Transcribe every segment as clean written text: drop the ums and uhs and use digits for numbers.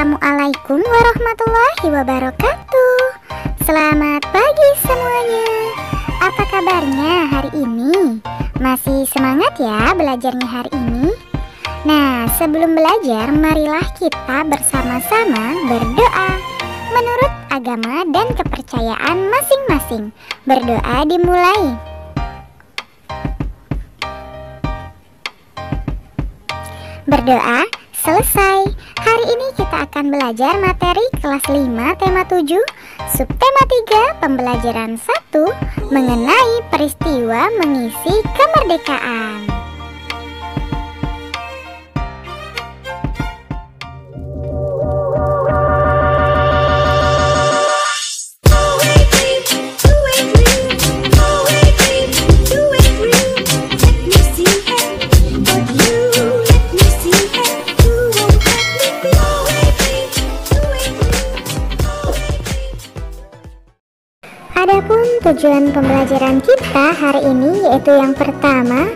Assalamualaikum warahmatullahi wabarakatuh. Selamat pagi semuanya. Apa kabarnya hari ini? Masih semangat ya belajarnya hari ini? Nah, sebelum belajar, marilah kita bersama-sama berdoa menurut agama dan kepercayaan masing-masing. Berdoa dimulai. Berdoa selesai. Hari ini kita akan belajar materi kelas 5 tema 7, subtema 3, pembelajaran 1 mengenai peristiwa mengisi kemerdekaan. Adapun tujuan pembelajaran kita hari ini yaitu yang pertama,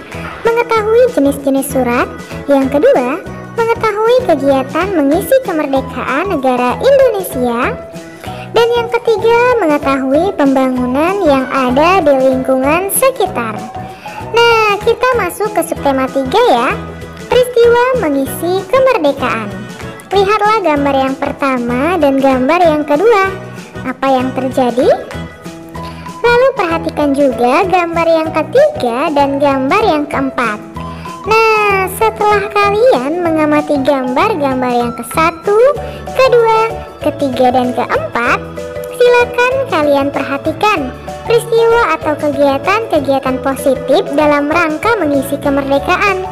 mengetahui jenis-jenis surat, yang kedua, mengetahui kegiatan mengisi kemerdekaan negara Indonesia, dan yang ketiga, mengetahui pembangunan yang ada di lingkungan sekitar. Nah, kita masuk ke subtema 3 ya, peristiwa mengisi kemerdekaan. Lihatlah gambar yang pertama dan gambar yang kedua. Apa yang terjadi? Lalu perhatikan juga gambar yang ketiga dan gambar yang keempat. Nah, setelah kalian mengamati gambar-gambar yang ke-1, kedua, ketiga, dan keempat, silakan kalian perhatikan peristiwa atau kegiatan-kegiatan positif dalam rangka mengisi kemerdekaan.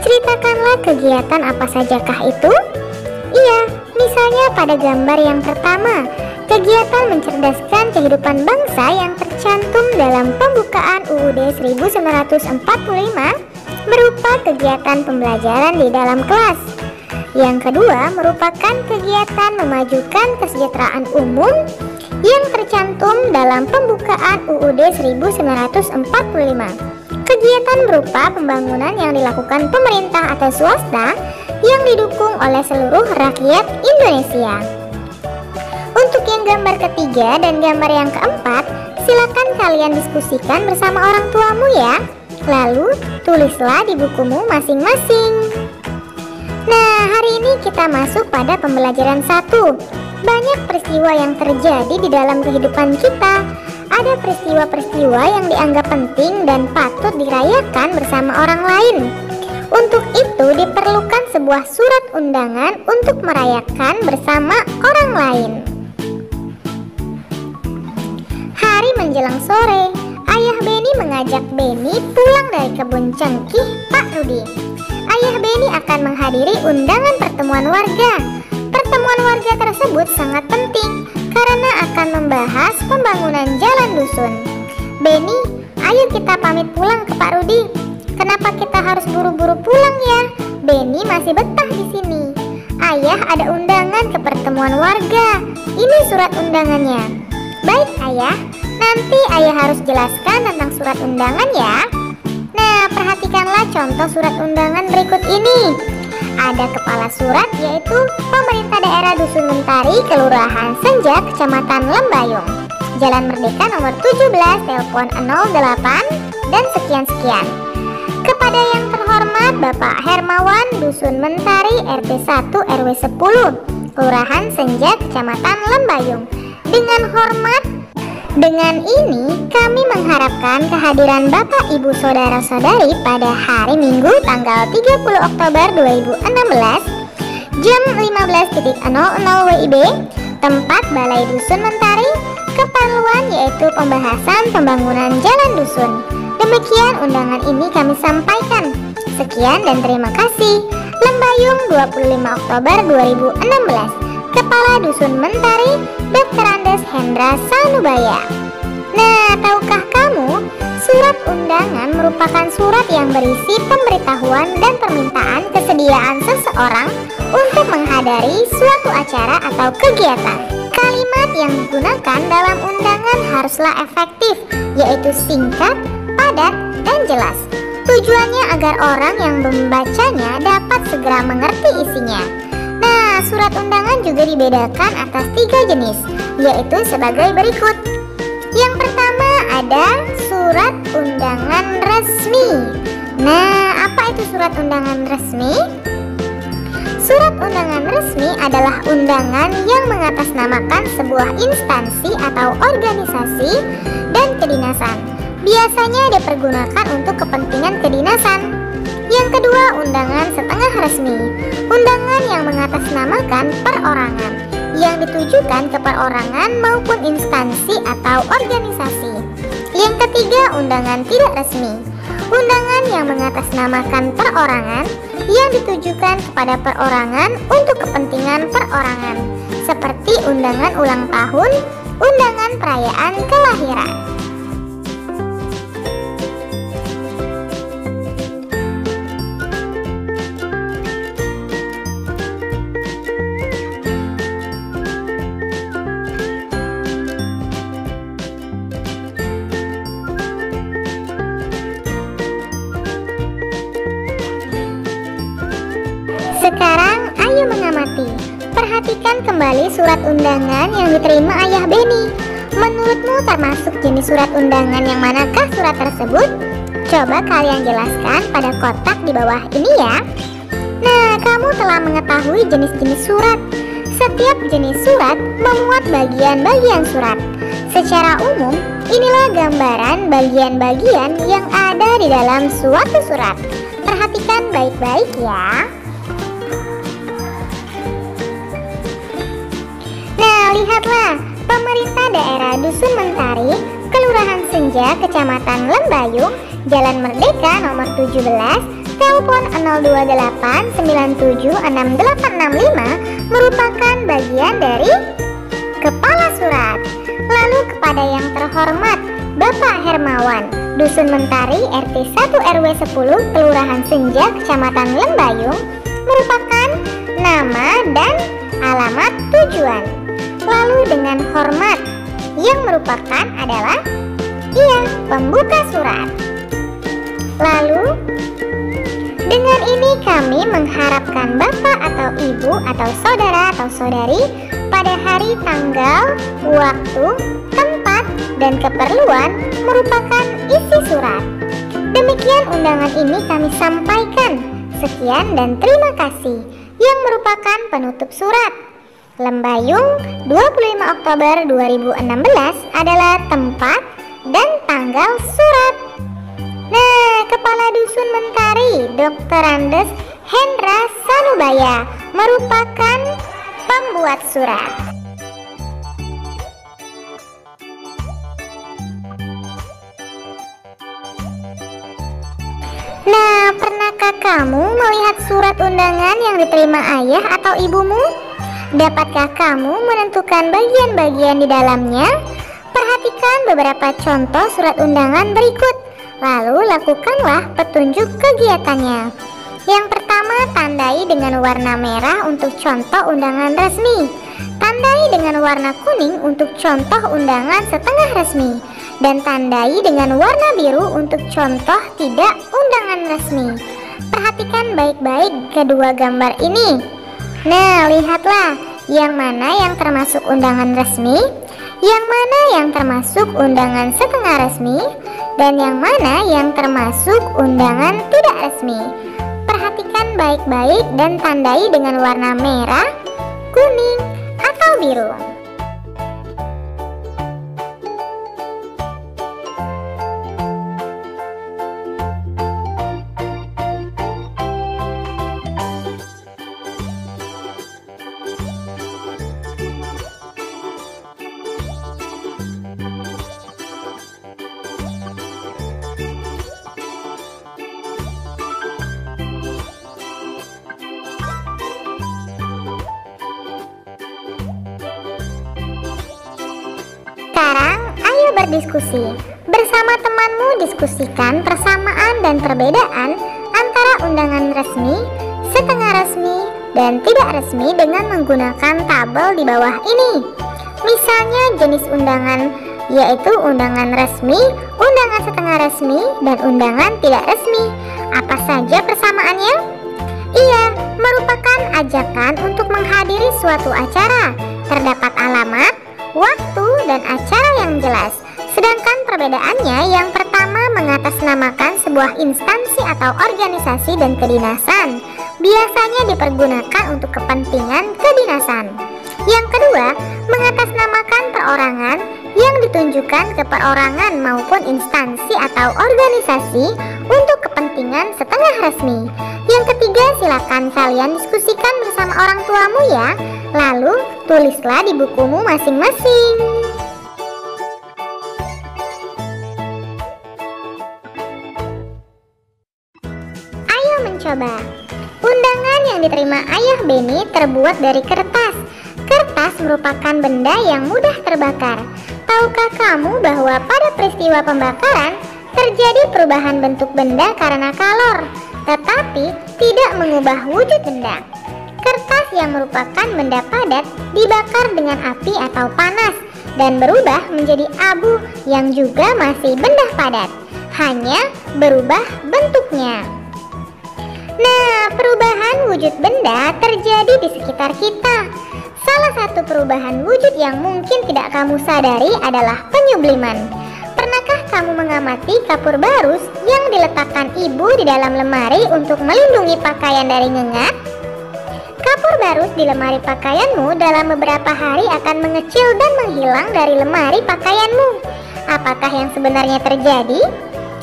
Ceritakanlah kegiatan apa sajakah itu? Iya, misalnya pada gambar yang pertama, kegiatan mencerdaskan kehidupan bangsa yang tercantum dalam pembukaan UUD 1945 berupa kegiatan pembelajaran di dalam kelas. Yang kedua merupakan kegiatan memajukan kesejahteraan umum yang tercantum dalam pembukaan UUD 1945. Kegiatan berupa pembangunan yang dilakukan pemerintah atau swasta yang didukung oleh seluruh rakyat Indonesia. Untuk yang gambar ketiga dan gambar yang keempat, silakan kalian diskusikan bersama orang tuamu ya. Lalu tulislah di bukumu masing-masing. Nah, hari ini kita masuk pada pembelajaran 1. Banyak peristiwa yang terjadi di dalam kehidupan kita. Ada peristiwa-peristiwa yang dianggap penting dan patut dirayakan bersama orang lain. Untuk itu diperlukan sebuah surat undangan untuk merayakan bersama orang lain. Hari menjelang sore, ayah Beni mengajak Beni pulang dari kebun cengkih Pak Rudi. Ayah Beni akan menghadiri undangan pertemuan warga. Pertemuan warga tersebut sangat penting karena akan membahas pembangunan jalan dusun. Beni, ayo kita pamit pulang ke Pak Rudi. Kenapa kita harus buru-buru pulang ya? Beni masih betah di sini. Ayah ada undangan ke pertemuan warga. Ini surat undangannya. Baik ayah, nanti ayah harus jelaskan tentang surat undangan ya. Nah, perhatikanlah contoh surat undangan berikut ini. Ada kepala surat yaitu Pemerintah Daerah Dusun Mentari, Kelurahan Senja, Kecamatan Lembayung, Jalan Merdeka nomor 17, telepon 08 dan sekian-sekian. Kepada yang terhormat Bapak Hermawan, Dusun Mentari, RT 1 RW 10, Kelurahan Senja, Kecamatan Lembayung. Dengan hormat, dengan ini kami mengharapkan kehadiran Bapak Ibu Saudara-saudari pada hari Minggu tanggal 30 Oktober 2016 jam 15.00 WIB, tempat Balai Dusun Mentari, keperluan yaitu pembahasan pembangunan jalan dusun. Demikian undangan ini kami sampaikan. Sekian dan terima kasih. Lembayung 25 Oktober 2016. Kepala Dusun Mentari, Dr. Andes Hendra Sanubaya. Nah, tahukah kamu, surat undangan merupakan surat yang berisi pemberitahuan dan permintaan kesediaan seseorang untuk menghadiri suatu acara atau kegiatan. Kalimat yang digunakan dalam undangan haruslah efektif, yaitu singkat, padat, dan jelas. Tujuannya agar orang yang membacanya dapat segera mengerti isinya. Nah, surat undangan juga dibedakan atas 3 jenis, yaitu sebagai berikut. Yang pertama ada surat undangan resmi. Nah, apa itu surat undangan resmi? Surat undangan resmi adalah undangan yang mengatasnamakan sebuah instansi atau organisasi dan kedinasan. Biasanya dipergunakan untuk kepentingan kedinasan. Yang kedua, undangan setengah resmi. Undangan yang mengatasnamakan perorangan, yang ditujukan ke perorangan maupun instansi atau organisasi. Yang ketiga, undangan tidak resmi. Undangan yang mengatasnamakan perorangan, yang ditujukan kepada perorangan untuk kepentingan perorangan, seperti undangan ulang tahun, undangan perayaan kelahiran. Sekarang ayo mengamati. Perhatikan kembali surat undangan yang diterima Ayah Beni. Menurutmu termasuk jenis surat undangan yang manakah surat tersebut? Coba kalian jelaskan pada kotak di bawah ini ya. Nah, kamu telah mengetahui jenis-jenis surat. Setiap jenis surat memuat bagian-bagian surat. Secara umum, inilah gambaran bagian-bagian yang ada di dalam suatu surat. Perhatikan baik-baik ya. Nah, lihatlah, pemerintah daerah Dusun Mentari, Kelurahan Senja, Kecamatan Lembayung, Jalan Merdeka nomor 17, telepon 028976865 merupakan bagian dari kepala surat. Lalu kepada yang terhormat Bapak Hermawan, Dusun Mentari, RT 1 RW 10, Kelurahan Senja, Kecamatan Lembayung, merupakan nama dan alamat tujuan. Lalu dengan hormat, yang merupakan adalah pembuka surat. Lalu dengan ini kami mengharapkan Bapak atau Ibu atau Saudara atau Saudari pada hari, tanggal, waktu, tempat, dan keperluan merupakan isi surat. Demikian undangan ini kami sampaikan. Sekian dan terima kasih. Yang merupakan penutup surat. Lembayung, 25 Oktober 2016 adalah tempat dan tanggal surat. Nah, Kepala Dusun Mentari, Dr. Andes Hendra Sanubaya merupakan pembuat surat. Nah, pernahkah kamu melihat surat undangan yang diterima ayah atau ibumu? Dapatkah kamu menentukan bagian-bagian di dalamnya? Perhatikan beberapa contoh surat undangan berikut, lalu lakukanlah petunjuk kegiatannya. Yang pertama, tandai dengan warna merah untuk contoh undangan resmi. Tandai dengan warna kuning untuk contoh undangan setengah resmi. Dan tandai dengan warna biru untuk contoh tidak undangan resmi. Perhatikan baik-baik kedua gambar ini. Nah, lihatlah yang mana yang termasuk undangan resmi, yang mana yang termasuk undangan setengah resmi, dan yang mana yang termasuk undangan tidak resmi. Perhatikan baik-baik dan tandai dengan warna merah, kuning, atau biru. Sekarang, ayo berdiskusi. Bersama temanmu diskusikan persamaan dan perbedaan antara undangan resmi, setengah resmi, dan tidak resmi dengan menggunakan tabel di bawah ini. Misalnya jenis undangan yaitu undangan resmi, undangan setengah resmi, dan undangan tidak resmi. Apa saja persamaannya? Ia merupakan ajakan untuk menghadiri suatu suatu acara. Terdapat alamat, waktu, dan acara yang jelas. Sedangkan perbedaannya, yang pertama mengatasnamakan sebuah instansi atau organisasi dan kedinasan. Biasanya dipergunakan untuk kepentingan kedinasan. Yang kedua, mengatasnamakan perorangan yang ditunjukkan ke perorangan maupun instansi atau organisasi untuk kepentingan setengah resmi. Yang ketiga, silakan kalian diskusikan bersama orang tuamu ya. Lalu, tulislah di bukumu masing-masing. Ayo mencoba. Undangan yang diterima Ayah Beni terbuat dari kertas. Kertas merupakan benda yang mudah terbakar. Tahukah kamu bahwa pada peristiwa pembakaran terjadi perubahan bentuk benda karena kalor, tetapi tidak mengubah wujud benda? Kertas yang merupakan benda padat dibakar dengan api atau panas dan berubah menjadi abu yang juga masih benda padat, hanya berubah bentuknya. Nah, perubahan wujud benda terjadi di sekitar kita. Salah satu perubahan wujud yang mungkin tidak kamu sadari adalah penyubliman. Pernahkah kamu mengamati kapur barus yang diletakkan ibu di dalam lemari untuk melindungi pakaian dari ngengat? Kapur barus di lemari pakaianmu dalam beberapa hari akan mengecil dan menghilang dari lemari pakaianmu. Apakah yang sebenarnya terjadi?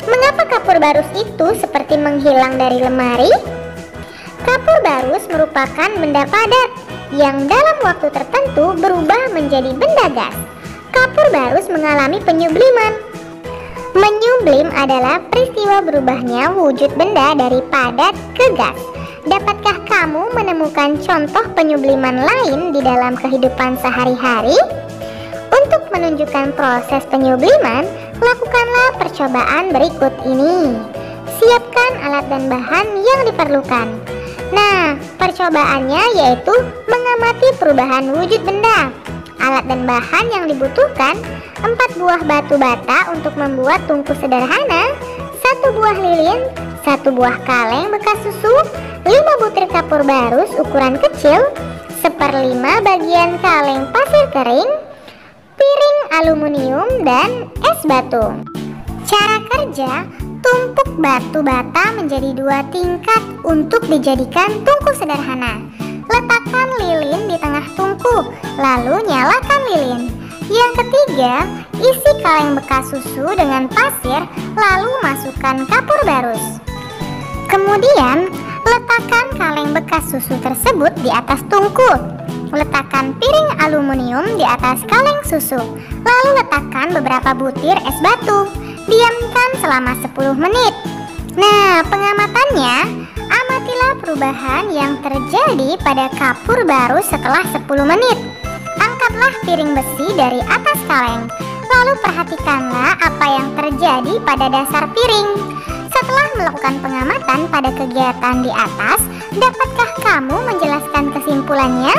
Mengapa kapur barus itu seperti menghilang dari lemari? Kapur barus merupakan benda padat yang dalam waktu tertentu berubah menjadi benda gas. Kapur barus mengalami penyubliman. Menyublim adalah peristiwa berubahnya wujud benda dari padat ke gas. Dapatkah kamu menemukan contoh penyubliman lain di dalam kehidupan sehari-hari? Untuk menunjukkan proses penyubliman, lakukanlah percobaan berikut ini. Siapkan alat dan bahan yang diperlukan. Nah, percobaannya yaitu mengamati perubahan wujud benda. Alat dan bahan yang dibutuhkan: 4 buah batu bata untuk membuat tungku sederhana, 1 buah lilin, 1 buah kaleng bekas susu, 5 butir kapur barus ukuran kecil, 1/5 bagian kaleng pasir kering, piring aluminium, dan es batu. Cara kerja: tumpuk batu bata menjadi 2 tingkat untuk dijadikan tungku sederhana. Letakkan lilin di tengah tungku, lalu nyalakan lilin. Yang ketiga, isi kaleng bekas susu dengan pasir, lalu masukkan kapur barus. Kemudian, letakkan kaleng bekas susu tersebut di atas tungku. Letakkan piring aluminium di atas kaleng susu, lalu letakkan beberapa butir es batu. Diamkan selama 10 menit. Nah, pengamatannya, amatilah perubahan yang terjadi pada kapur barus setelah 10 menit. Angkatlah piring besi dari atas kaleng, lalu perhatikanlah apa yang terjadi pada dasar piring. Setelah melakukan pengamatan pada kegiatan di atas, dapatkah kamu menjelaskan kesimpulannya?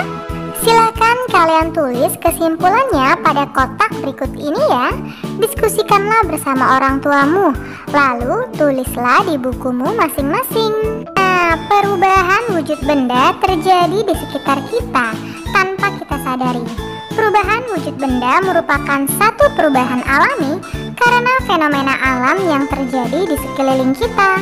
Silakan kalian tulis kesimpulannya pada kotak berikut ini ya. Diskusikanlah bersama orang tuamu, lalu tulislah di bukumu masing-masing. Nah, perubahan wujud benda terjadi di sekitar kita tanpa kita sadari. Perubahan wujud benda merupakan satu perubahan alami karena fenomena alam yang terjadi di sekeliling kita.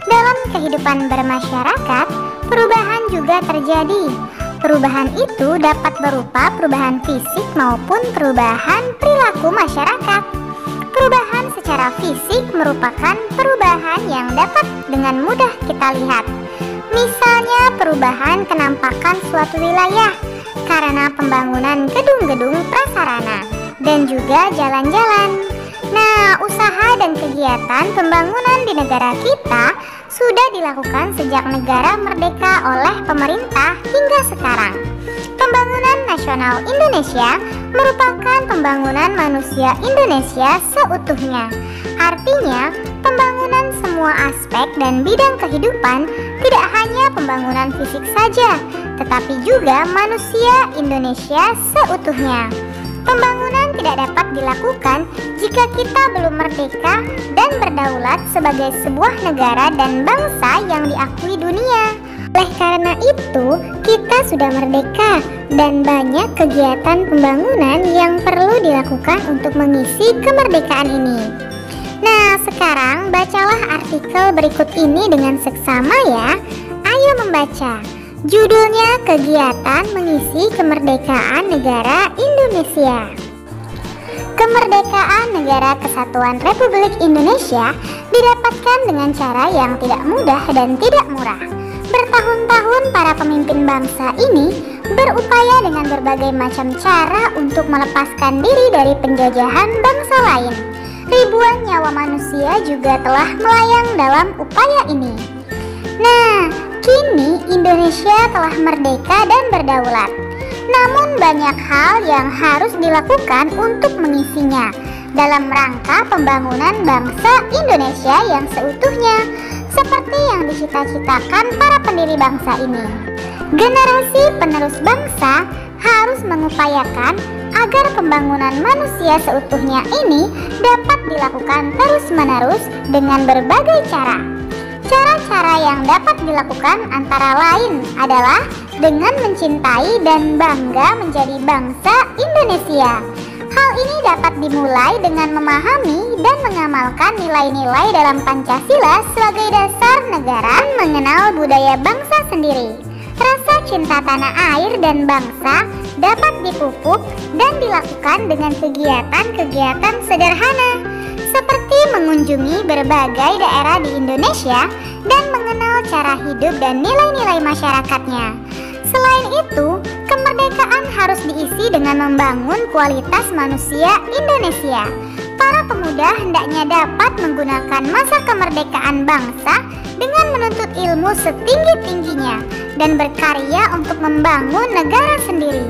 Dalam kehidupan bermasyarakat, perubahan juga terjadi. Perubahan itu dapat berupa perubahan fisik maupun perubahan perilaku masyarakat. Perubahan secara fisik merupakan perubahan yang dapat dengan mudah kita lihat. Misalnya perubahan kenampakan suatu wilayah karena pembangunan gedung-gedung prasarana dan juga jalan-jalan. Nah, usaha dan kegiatan pembangunan di negara kita sudah dilakukan sejak negara merdeka oleh pemerintah hingga sekarang. Pembangunan nasional Indonesia merupakan pembangunan manusia Indonesia seutuhnya. Artinya, pembangunan semua aspek dan bidang kehidupan, tidak hanya pembangunan fisik saja, tetapi juga manusia Indonesia seutuhnya. Pembangunan tidak dapat dilakukan jika kita belum merdeka dan berdaulat sebagai sebuah negara dan bangsa yang diakui dunia. Oleh karena itu, kita sudah merdeka dan banyak kegiatan pembangunan yang perlu dilakukan untuk mengisi kemerdekaan ini. Nah, sekarang bacalah artikel berikut ini dengan seksama ya. Ayo membaca. Judulnya Kegiatan Mengisi Kemerdekaan Negara Indonesia. Kemerdekaan Negara Kesatuan Republik Indonesia didapatkan dengan cara yang tidak mudah dan tidak murah. Bertahun-tahun para pemimpin bangsa ini berupaya dengan berbagai macam cara untuk melepaskan diri dari penjajahan bangsa lain. Ribuan nyawa manusia juga telah melayang dalam upaya ini. Nah, kini Indonesia telah merdeka dan berdaulat. Namun banyak hal yang harus dilakukan untuk mengisinya dalam rangka pembangunan bangsa Indonesia yang seutuhnya, seperti yang dicita-citakan para pendiri bangsa ini. Generasi penerus bangsa harus mengupayakan agar pembangunan manusia seutuhnya ini dapat dilakukan terus-menerus dengan berbagai cara. Cara-cara yang dapat dilakukan antara lain adalah dengan mencintai dan bangga menjadi bangsa Indonesia. Hal ini dapat dimulai dengan memahami dan mengamalkan nilai-nilai dalam Pancasila sebagai dasar negara dan mengenal budaya bangsa sendiri. Rasa cinta tanah air dan bangsa dapat dipupuk dan dilakukan dengan kegiatan-kegiatan sederhana seperti mengunjungi berbagai daerah di Indonesia dan mengenal cara hidup dan nilai-nilai masyarakatnya. Selain itu, kemerdekaan harus diisi dengan membangun kualitas manusia Indonesia. Para pemuda hendaknya dapat menggunakan masa kemerdekaan bangsa dengan menuntut ilmu setinggi-tingginya dan berkarya untuk membangun negara sendiri.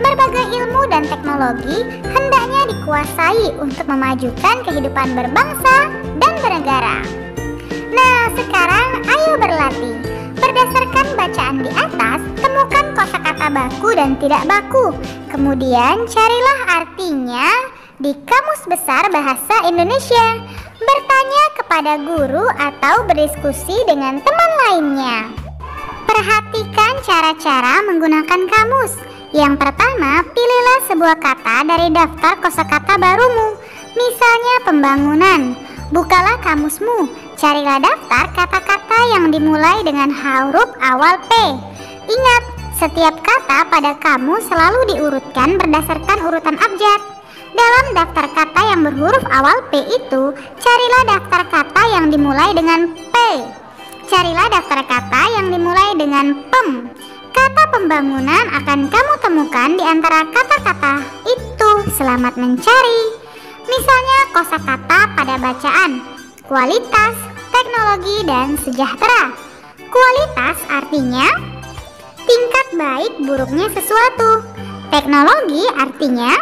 Berbagai ilmu dan teknologi hendaknya dikuasai untuk memajukan kehidupan berbangsa dan bernegara. Nah, sekarang ayo berlatih. Berdasarkan bacaan di atas, temukan kosakata baku dan tidak baku. Kemudian carilah artinya di Kamus Besar Bahasa Indonesia. Bertanya kepada guru atau berdiskusi dengan teman lainnya. Perhatikan cara-cara menggunakan kamus. Yang pertama, pilihlah sebuah kata dari daftar kosakata barumu. Misalnya pembangunan. Bukalah kamusmu. Carilah daftar kata-kata yang dimulai dengan huruf awal P. Ingat, setiap kata pada kamus selalu diurutkan berdasarkan urutan abjad. Dalam daftar kata yang berhuruf awal P itu, carilah daftar kata yang dimulai dengan P. Carilah daftar kata yang dimulai dengan PEM. Kata pembangunan akan kamu temukan di antara kata-kata itu. Selamat mencari. Misalnya kosakata pada bacaan: kualitas, teknologi, dan sejahtera. Kualitas artinya tingkat baik buruknya sesuatu. Teknologi artinya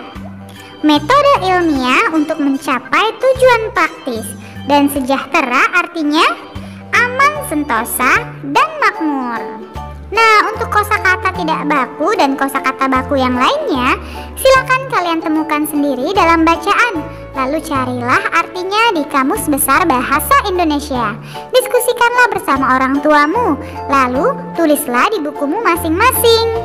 metode ilmiah untuk mencapai tujuan praktis. Dan sejahtera artinya aman, sentosa, dan makmur. Nah, untuk kosakata tidak baku dan kosakata baku yang lainnya, silakan kalian temukan sendiri dalam bacaan. Lalu carilah artinya di Kamus Besar Bahasa Indonesia. Diskusikanlah bersama orang tuamu. Lalu tulislah di bukumu masing-masing.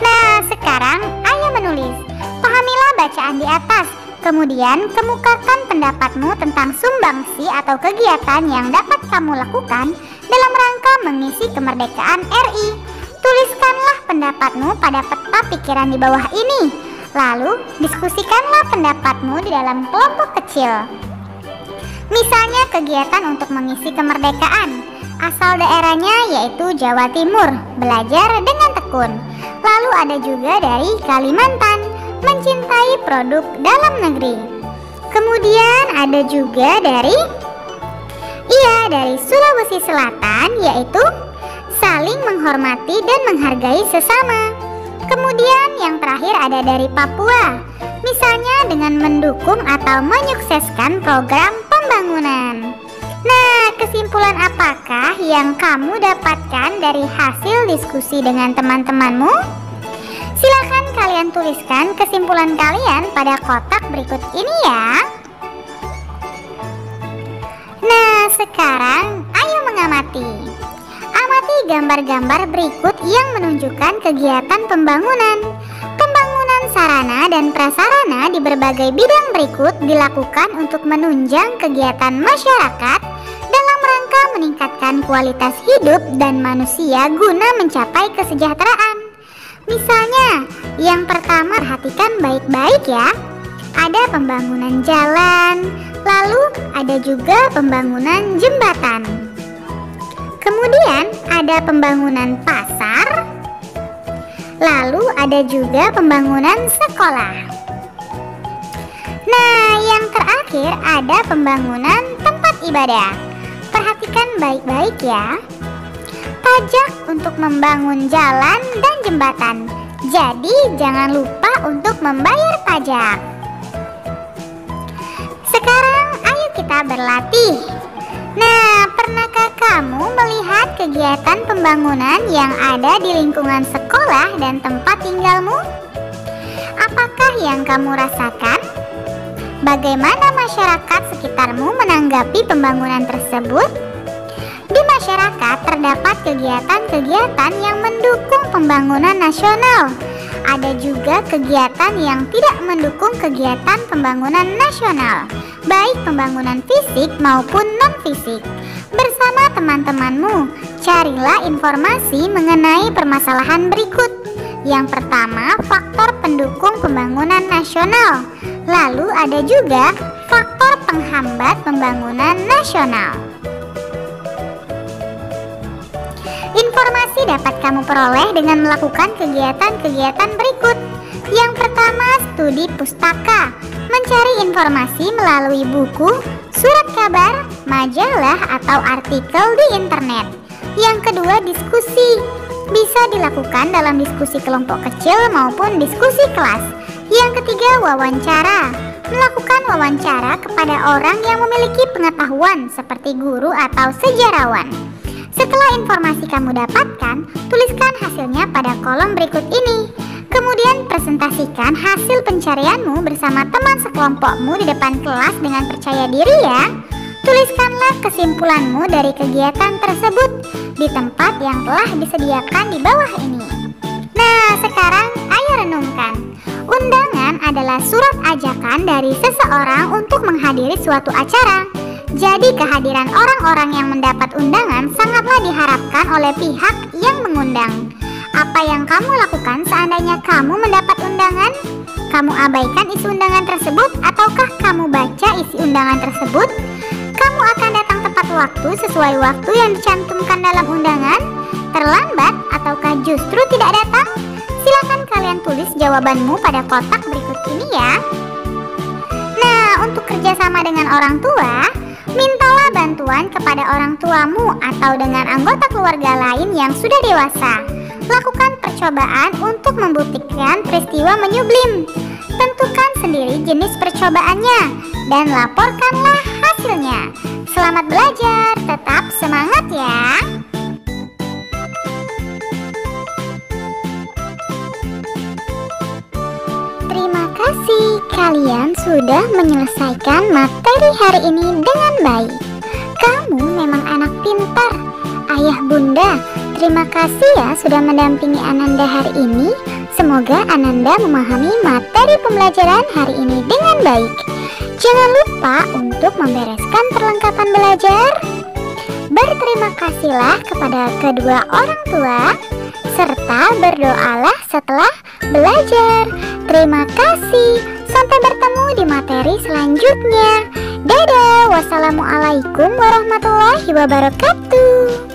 Nah, sekarang ayo menulis. Pahamilah bacaan di atas. Kemudian kemukakan pendapatmu tentang sumbangsi atau kegiatan yang dapat kamu lakukan dalam rangka mengisi kemerdekaan RI. Tuliskanlah pendapatmu pada peta pikiran di bawah ini. Lalu diskusikanlah pendapatmu di dalam kelompok kecil. Misalnya kegiatan untuk mengisi kemerdekaan. Asal daerahnya yaitu Jawa Timur, belajar dengan tekun. Lalu ada juga dari Kalimantan, mencintai produk dalam negeri. Kemudian ada juga dari Sulawesi Selatan, yaitu saling menghormati dan menghargai sesama. Kemudian yang terakhir ada dari Papua, misalnya dengan mendukung atau menyukseskan program pembangunan. Nah, kesimpulan apakah yang kamu dapatkan dari hasil diskusi dengan teman-temanmu? Silakan kalian tuliskan kesimpulan kalian pada kotak berikut ini ya. Nah, sekarang ayo mengamati. Amati Amati gambar-gambar berikut yang menunjukkan kegiatan pembangunan. Pembangunan sarana dan prasarana di berbagai bidang berikut dilakukan untuk menunjang kegiatan masyarakat dalam rangka meningkatkan kualitas hidup dan manusia guna mencapai kesejahteraan. Misalnya, yang pertama perhatikan baik-baik ya. Ada pembangunan jalan, lalu ada juga pembangunan jembatan. Kemudian ada pembangunan pasar, lalu ada juga pembangunan sekolah. Nah, yang terakhir ada pembangunan tempat ibadah. Perhatikan baik-baik ya. Pajak untuk membangun jalan dan jembatan. Jadi jangan lupa untuk membayar pajak. Sekarang ayo kita berlatih. Nah, pernahkah kamu melihat kegiatan pembangunan yang ada di lingkungan sekolah dan tempat tinggalmu? Apakah yang kamu rasakan? Bagaimana masyarakat sekitarmu menanggapi pembangunan tersebut? Di masyarakat terdapat kegiatan-kegiatan yang mendukung pembangunan nasional. Ada juga kegiatan yang tidak mendukung kegiatan pembangunan nasional, baik pembangunan fisik maupun non-fisik. Bersama teman-temanmu, carilah informasi mengenai permasalahan berikut. Yang pertama, faktor pendukung pembangunan nasional. Lalu ada juga faktor penghambat pembangunan nasional. Informasi dapat kamu peroleh dengan melakukan kegiatan-kegiatan berikut. Yang pertama, studi pustaka. Mencari informasi melalui buku, surat kabar, majalah, atau artikel di internet. Yang kedua, diskusi. Bisa dilakukan dalam diskusi kelompok kecil maupun diskusi kelas. Yang ketiga, wawancara. Melakukan wawancara kepada orang yang memiliki pengetahuan seperti guru atau sejarawan. Setelah informasi kamu dapatkan, tuliskan hasilnya pada kolom berikut ini. Kemudian presentasikan hasil pencarianmu bersama teman sekelompokmu di depan kelas dengan percaya diri ya. Tuliskanlah kesimpulanmu dari kegiatan tersebut di tempat yang telah disediakan di bawah ini. Nah, sekarang ayo renungkan. Undangan adalah surat ajakan dari seseorang untuk menghadiri suatu acara. Jadi kehadiran orang-orang yang mendapat undangan sangatlah diharapkan oleh pihak yang mengundang. Apa yang kamu lakukan seandainya kamu mendapat undangan? Kamu abaikan isi undangan tersebut ataukah kamu baca isi undangan tersebut? Kamu akan datang tepat waktu sesuai waktu yang dicantumkan dalam undangan? Terlambat ataukah justru tidak datang? Silakan kalian tulis jawabanmu pada kotak berikut ini ya. Nah, untuk kerjasama dengan orang tua, mintalah bantuan kepada orang tuamu atau dengan anggota keluarga lain yang sudah dewasa. Lakukan percobaan untuk membuktikan peristiwa menyublim. Tentukan sendiri jenis percobaannya dan laporkanlah hasilnya. Selamat belajar, tetap semangat ya. Terima kasih, kalian sudah menyelesaikan materi hari ini dengan baik. Kamu memang anak pintar. Ayah bunda, terima kasih ya sudah mendampingi Ananda hari ini. Semoga Ananda memahami materi pembelajaran hari ini dengan baik. Jangan lupa untuk membereskan perlengkapan belajar. Berterima kasihlah kepada kedua orang tua, serta berdoalah setelah belajar. Terima kasih. Sampai bertemu di materi selanjutnya. Dadah. Wassalamualaikum warahmatullahi wabarakatuh.